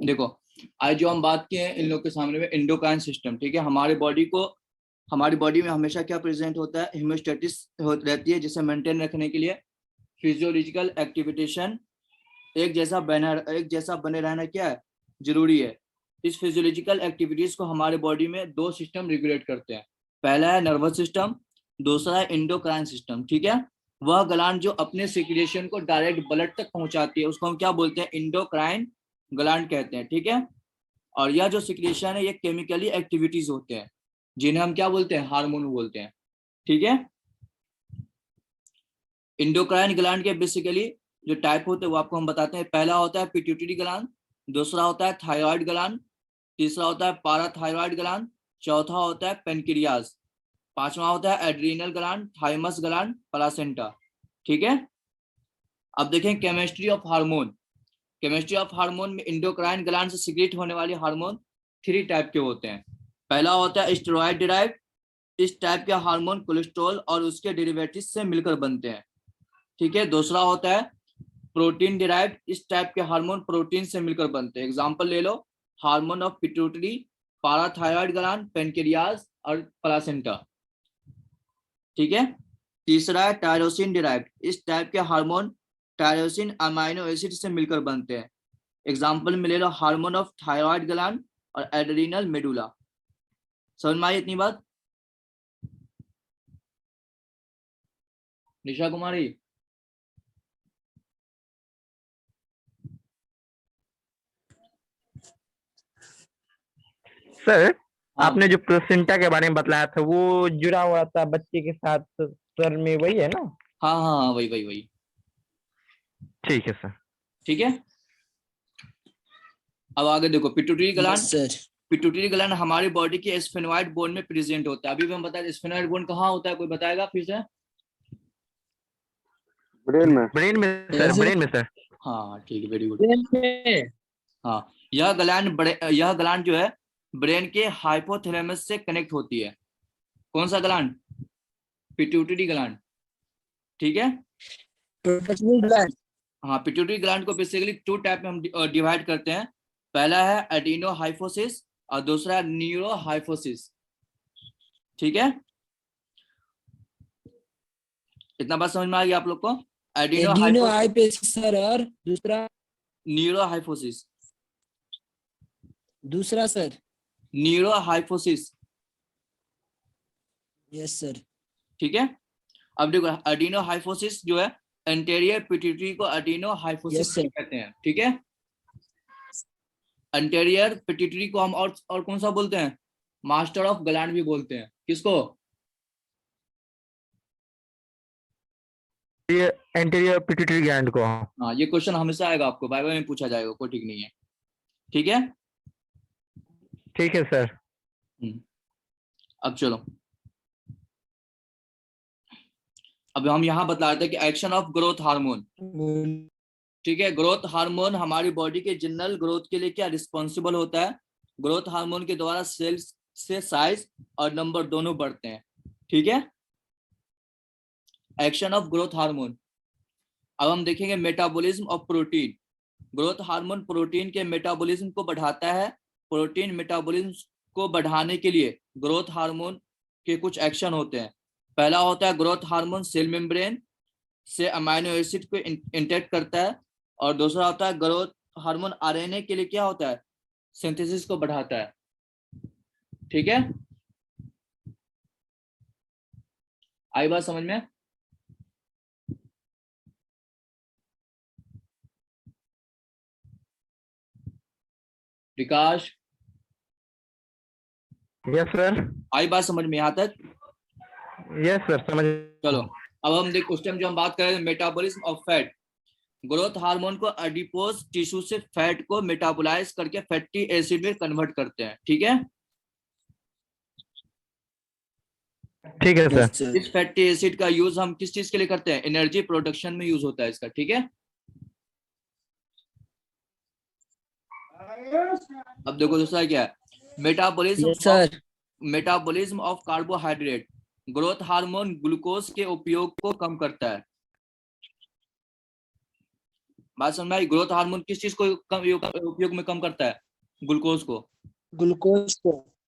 देखो आज जो हम बात किए हैं इन लोग के सामने में एंडोक्राइन सिस्टम, ठीक है। हमारी बॉडी में हमेशा क्या प्रेजेंट होता है, हेमोस्टेटिस रहती है, जिसे मेंटेन रखने के लिए फिजियोलॉजिकल एक्टिविटेशन एक जैसा बने रहना क्या है, जरूरी है। इस फिजियोलॉजिकल एक्टिविटीज को हमारे बॉडी में दो सिस्टम रेगुलेट करते हैं। पहला है नर्वस सिस्टम, दूसरा है एंडोक्राइन सिस्टम, ठीक है। वह ग्लैंड जो अपने सिक्रेशन को डायरेक्ट ब्लड तक पहुंचाती है उसको हम क्या बोलते हैं, एंडोक्राइन ग्लैंड कहते हैं, ठीक है। और यह जो सिक्रेशन है ये केमिकली एक्टिविटीज होते हैं जिन्हें हम क्या बोलते हैं, हार्मोन बोलते हैं, ठीक है। एंडोक्राइन ग्लैंड के बेसिकली जो टाइप होते हैं वो आपको हम बताते हैं। पहला होता है पिट्यूटरी ग्लैंड, दूसरा होता है थायराइड ग्लैंड, तीसरा होता है पाराथायराइड ग्लैंड, चौथा होता है पेनक्रियाज, पांचवा होता है adrenal gland, thymus gland, placenta, ठीक है। अब देखें chemistry of hormone. Chemistry of hormone में एंडोक्राइन ग्लैंड से सीक्रेट होने वाले हार्मोन 3 टाइप के होते हैं। पहला होता है स्टेरॉइड डिराइव्ड, इस टाइप के हार्मोन कोलेस्ट्रॉल और उसके डेरिवेटिव से मिलकर बनते हैं, ठीक है। दूसरा होता है प्रोटीन डिराइव्ड, इस टाइप के हार्मोन प्रोटीन से मिलकर बनते हैं। एग्जांपल ले लो, hormone of pituitary, parathyroid gland, pancreas और प्लासेंटा, ठीक है। तीसरा है टायरोसिन डिराइव्ड, इस टाइप के हार्मोन टायरोसिन अमाइनो एसिड से मिलकर बनते हैं। एग्जांपल में ले लो, हार्मोन ऑफ थायराइड ग्लैंड और एड्रीनल मेडुला। समझ में आई इतनी बात? निशा कुमारी, सर हाँ आपने जो प्लेसेंटा के बारे में बतलाया था वो जुड़ा हुआ था बच्चे के साथ सर में, वही है ना? हाँ हाँ हाँ, वही वही वही, ठीक है सर। ठीक है। अब आगे देखो pituitary gland. Sir pituitary gland हमारी बॉडी के स्फेनोइड बोन में प्रेजेंट होता है। अभी भी हम बताए स्फेनोइड बोन कहाँ होता है, कोई बताएगा फिर से? ब्रेन में सर, ब्रेन में सर। हाँ ठीक है, वेरी गुड। हाँ, यह ग्लैंड जो है ब्रेन के हाइपोथैलेमस से कनेक्ट होती है। कौन सा ग्लैंड? पिट्यूटरी ग्लैंड, ठीक है। हाँ, पिट्यूटरी ग्लैंड को बेसिकली 2 टाइप में हम डिवाइड करते हैं। पहला है एडिनो हाइपोसिस और दूसरा है न्यूरो हाइपोसिस, ठीक है। इतना बात समझ में आ गया आप लोग को? एडिनो हाइपोसिस सर, और दूसरा न्यूरो हाइपोसिस, दूसरा सर। Neuro हाइपोसिस, yes sir. ठीक है। अब देखो एडिनो हाइपोसिस जो है एंटेरियर पिट्यूटरी को एडिनो हाइपोसिस कहते हैं, ठीक है। एंटेरियर पिट्यूटरी को हम और कौन सा बोलते हैं, मास्टर ऑफ ग्लैंड भी बोलते हैं। किसको? ये एंटीरियर पिट्यूटरी ग्लैंड को। हाँ, ये क्वेश्चन हमेशा आएगा आपको, बाइबल में पूछा जाएगा, कोई ठीक नहीं है, ठीक है। ठीक है सर। अब चलो, अब हम यहाँ बता रहे थे कि एक्शन ऑफ ग्रोथ हार्मोन, ठीक है। ग्रोथ हार्मोन हमारी बॉडी के जनरल ग्रोथ के लिए क्या रिस्पॉन्सिबल होता है। ग्रोथ हार्मोन के द्वारा सेल्स से साइज और नंबर दोनों बढ़ते हैं, ठीक है। Action of growth hormone. अब हम देखेंगे metabolism of protein. Growth hormone protein के मेटाबॉलिज्म को बढ़ाता है। प्रोटीन मेटाबॉलिज्म को बढ़ाने के लिए ग्रोथ हार्मोन के कुछ एक्शन होते हैं। पहला होता है ग्रोथ हार्मोन सेल मेम्ब्रेन से अमाइनो एसिड को इंटैक्ट करता है, और दूसरा होता है ग्रोथ हार्मोन आरएनए के लिए क्या होता है, सिंथेसिस को बढ़ाता है, ठीक है। आई बात समझ में? विकास, यस सर। आई बात समझ में यहाँ तक? यस सर, समझ। चलो अब हम देख उस टाइम जो हम बात कर रहे हैं metabolism of fat. Growth hormone को एडिपोज टिश्यू से फैट को मेटाबोलाइज करके फैटी एसिड में कन्वर्ट करते हैं, ठीक है। ठीक है सर। इस फैटी एसिड का यूज हम किस चीज के लिए करते हैं, एनर्जी प्रोडक्शन में यूज होता है इसका, ठीक है। अब देखो दूसरा क्या है, metabolism of carbohydrate. Growth hormone glucose के उपयोग को कम करता है। बात समझ में आई? ग्रोथ हार्मोन किस चीज को उपयोग में कम करता है? ग्लूकोज को। ग्लूकोज को।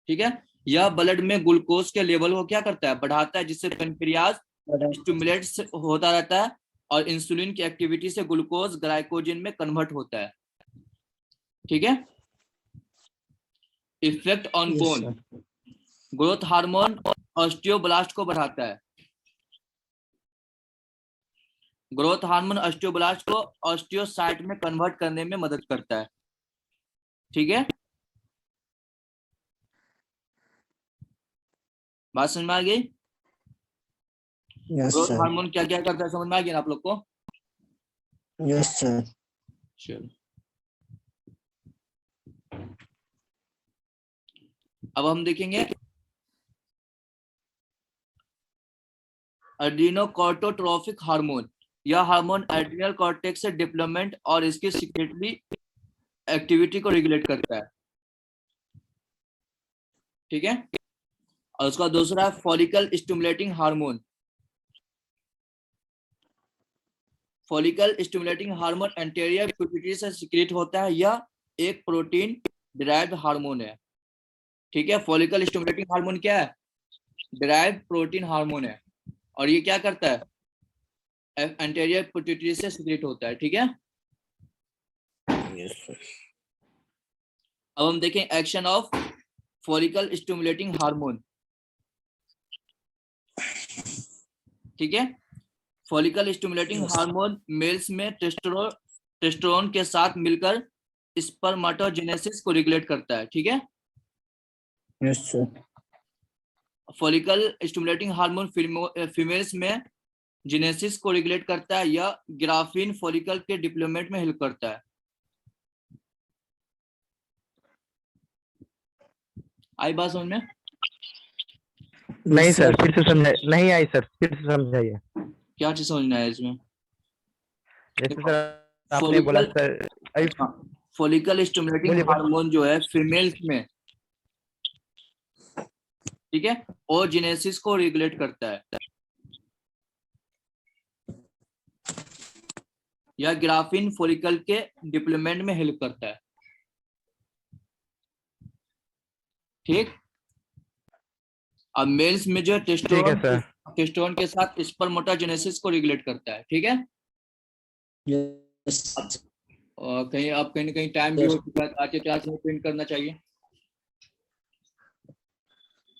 ठीक है, यह ब्लड में ग्लूकोज के लेवल को क्या करता है? बढ़ाता है, जिससे पेनक्रियाज स्टिमुलेट होता रहता है और इंसुलिन की एक्टिविटी से ग्लूकोज ग्लाइकोजन में कन्वर्ट होता है। ठीक है। Effect on bone, growth hormone osteoblast को बढ़ाता है। ग्रोथ हार्मोन ऑस्टियोब्लास्ट को ऑस्टियोसाइट में कन्वर्ट करने में मदद करता है। ठीक है, बात समझ में आ गई? ग्रोथ हार्मोन क्या क्या करता है समझ में आ गया आप लोग को? Yes sir. चलो, अब हम देखेंगे एड्रीनोकॉर्टिकोट्रोपिक हार्मोन। यह हार्मोन एड्रिनल कॉर्टेक्स से डेवलपमेंट और इसकी सिक्रेटरी एक्टिविटी को रेगुलेट करता है। ठीक है, और उसका दूसरा है follicle stimulating hormone. Follicle stimulating hormone anterior pituitary से सिक्रेट होता है। यह एक प्रोटीन डिराइव्ड हार्मोन है। ठीक है, फॉलिकल स्टिमुलेटिंग हार्मोन क्या है? डिराइव्ड प्रोटीन हार्मोन है, और ये क्या करता है? एंटीरियर पिट्यूटरी से सिक्रेट होता है। ठीक है, अब हम देखें action of follicle stimulating hormone. ठीक है, फॉलिकल स्टिमुलेटिंग हार्मोन मेल्स में टेस्टोस्टेरोन के साथ मिलकर स्पर्मेटोजेनेसिस को रेगुलेट करता है। ठीक है, yes sir. Follicle stimulating hormone females में जेनेसिस को रेगुलेट करता है। यह ग्राफीन फॉलिकल के डेवलपमेंट में हेल्प करता है। आई बात समझ में? नहीं सर, फिर से समझाइए। नहीं आई सर, फिर से समझाइए। क्या चीज समझना है इसमें? जैसे सर आपने बोला सर, फॉलिकल स्टिमुलेटिंग बोलिए। हार्मोन जो है फीमेल्स में, ठीक है, और जेनेसिस को रेगुलेट करता है। यह ग्राफीन फॉलिकल के डेवलपमेंट में हेल्प करता है। ठीक, अब मेल्स में जो टेस्टोस्टेरोन के साथ स्पर्मेटोजेनेसिस को रेगुलेट करता है। ठीक है, यस। और कहीं आप कहीं ना कहीं टाइम भी हो चुका है, आज के क्लास में प्रिंट करना चाहिए।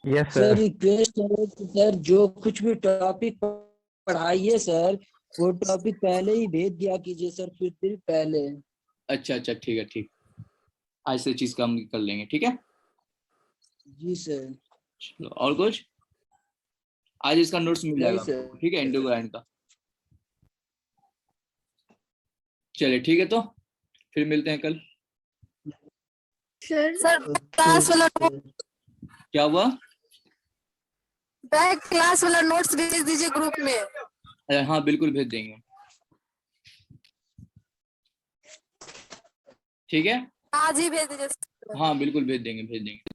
Yes sir sir. रिक्वेस्ट है कि सर जो कुछ भी टॉपिक पढ़ाइए सर, वो टॉपिक पहले ही भेज दिया कीजिए सर, कुछ दिन पहले। अच्छा अच्छा, ठीक है, ठीक, आज से चीज काम कर लेंगे। ठीक है, जी सर। चलो, और कुछ? आज इसका नोट्स मिल नहीं जाएगा सर। आपको। ठीक है, एंडोग्राइन का। चलिए ठीक है, तो फिर मिलते हैं कल। सर क्लास वाला क्या हुआ? बैक क्लास वाला नोट्स भेज दीजिए ग्रुप में। अरे हाँ, बिल्कुल भेज देंगे। ठीक है, आज ही भेज दीजिए। हाँ बिल्कुल भेज देंगे, भेज देंगे।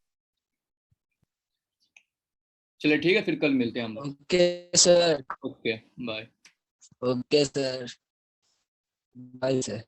चलिए ठीक है, फिर कल मिलते हैं हम लोग। Okay sir. Okay, bye. Okay sir. Bye sir.